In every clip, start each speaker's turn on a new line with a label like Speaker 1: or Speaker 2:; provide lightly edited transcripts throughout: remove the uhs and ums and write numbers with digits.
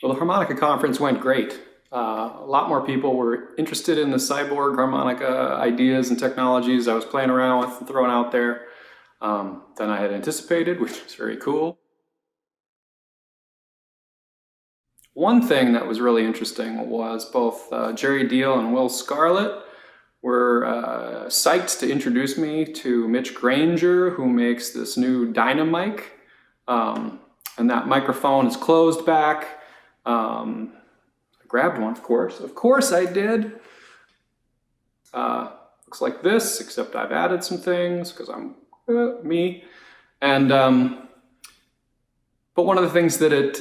Speaker 1: Well, the harmonica conference went great. A lot more people were interested in the Cyborg Harmonica ideas and technologies I was playing around with and throwing out there than I had anticipated, which is very cool. One thing that was really interesting was both Jerry Deal and Will Scarlett were psyched to introduce me to Mitch Granger, who makes this new dyna-mic. And that microphone is closed back. I grabbed one, of course. Of course I did. Looks like this, except I've added some things because I'm me. And but one of the things that it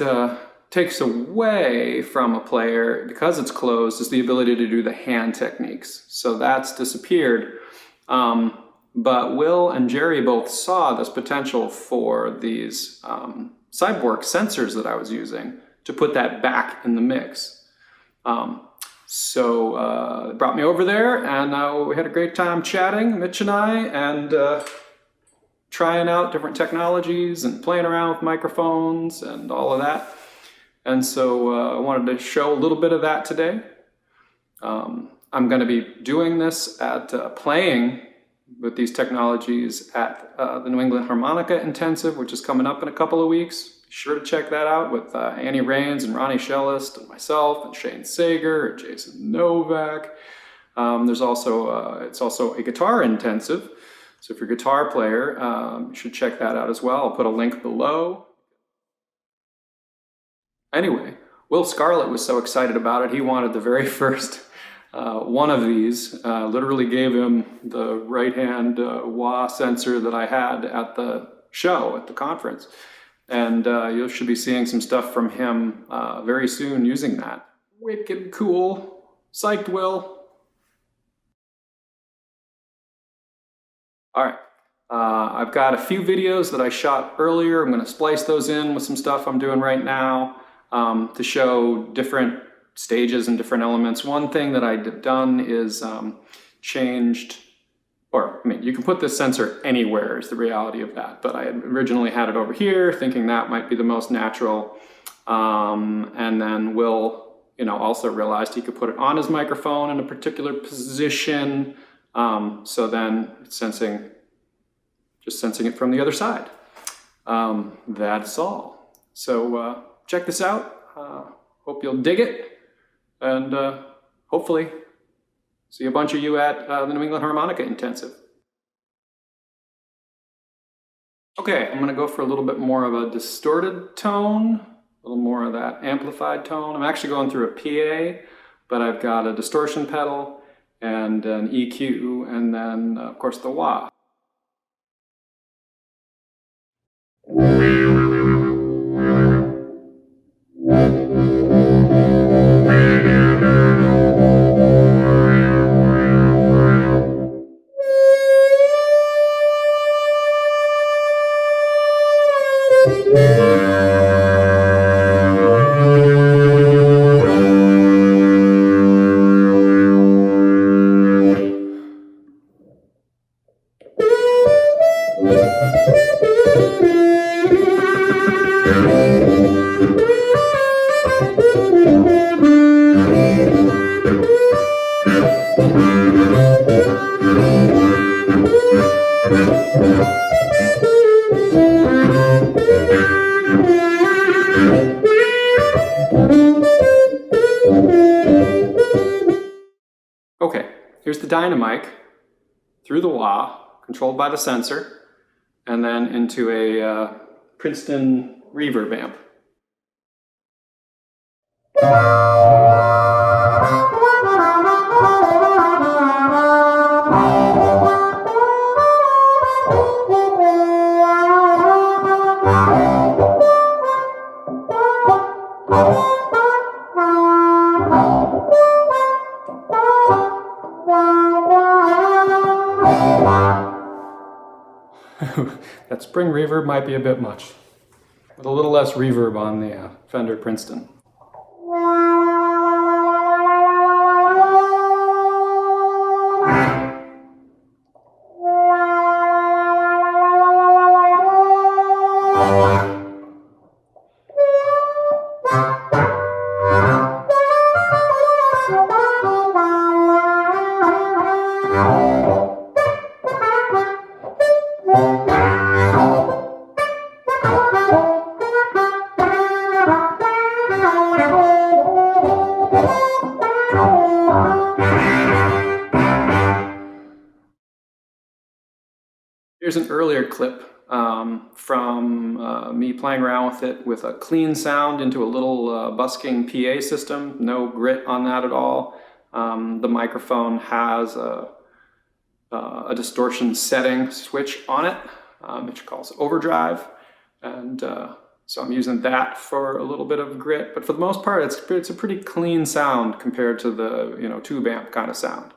Speaker 1: takes away from a player, because it's closed, is the ability to do the hand techniques. So that's disappeared. But Will and Jerry both saw this potential for these Cyborg sensors that I was using to put that back in the mix. So they brought me over there, and we had a great time chatting, Mitch and I, and trying out different technologies and playing around with microphones and all of that. And so I wanted to show a little bit of that today. I'm going to be doing this at playing with these technologies at the New England Harmonica Intensive, which is coming up in a couple of weeks. Be sure to check that out with Annie Rains and Ronnie Shellist and myself and Shane Sager and Jason Novak. There's also it's also a guitar intensive, so if you're a guitar player, you should check that out as well. I'll put a link below. Anyway, Will Scarlett was so excited about it, he wanted the very first one of these. Literally gave him the right-hand wah sensor that I had at the show, at the conference. And you should be seeing some stuff from him very soon using that. Wicked cool. Psyched, Will. All right. I've got a few videos that I shot earlier. I'm going to splice those in with some stuff I'm doing right now to show different stages and different elements. One thing that I've done is changed, or I mean, you can put this sensor anywhere is the reality of that, but I had originally had it over here thinking that might be the most natural. And then Will, also realized he could put it on his microphone in a particular position. So then it's just sensing it from the other side. That's all. So check this out. Hope you'll dig it. And hopefully see a bunch of you at the New England Harmonica Intensive. Okay, I'm going to go for a little bit more of a distorted tone, a little more of that amplified tone. I'm actually going through a PA, but I've got a distortion pedal and an EQ, and then, of course, the wah. Okay, here's the dyna-mic through the wah, controlled by the sensor, and then into a Princeton reverb amp. That spring reverb might be a bit much. With a little less reverb on the Fender Princeton. an earlier clip from me playing around with it with a clean sound into a little busking PA system. No grit on that at all. The microphone has a distortion setting switch on it, which calls overdrive. And so I'm using that for a little bit of grit, but for the most part, it's a pretty clean sound compared to the, you know, tube amp kind of sound.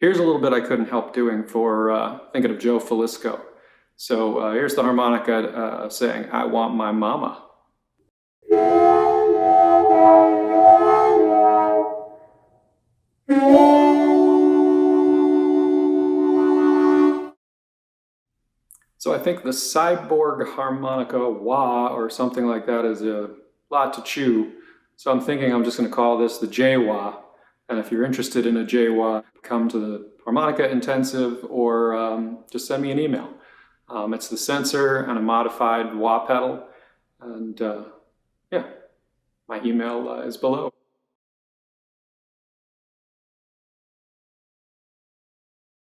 Speaker 1: Here's a little bit I couldn't help doing for thinking of Joe Falisco. So here's the harmonica saying, "I want my mama." So I think the Cyborg Harmonica wah or something like that is a lot to chew. So I'm thinking I'm just going to call this the JWoww. And if you're interested in a JWoww, come to the Harmonica Intensive or just send me an email. It's the sensor and a modified wah pedal. And yeah, my email is below.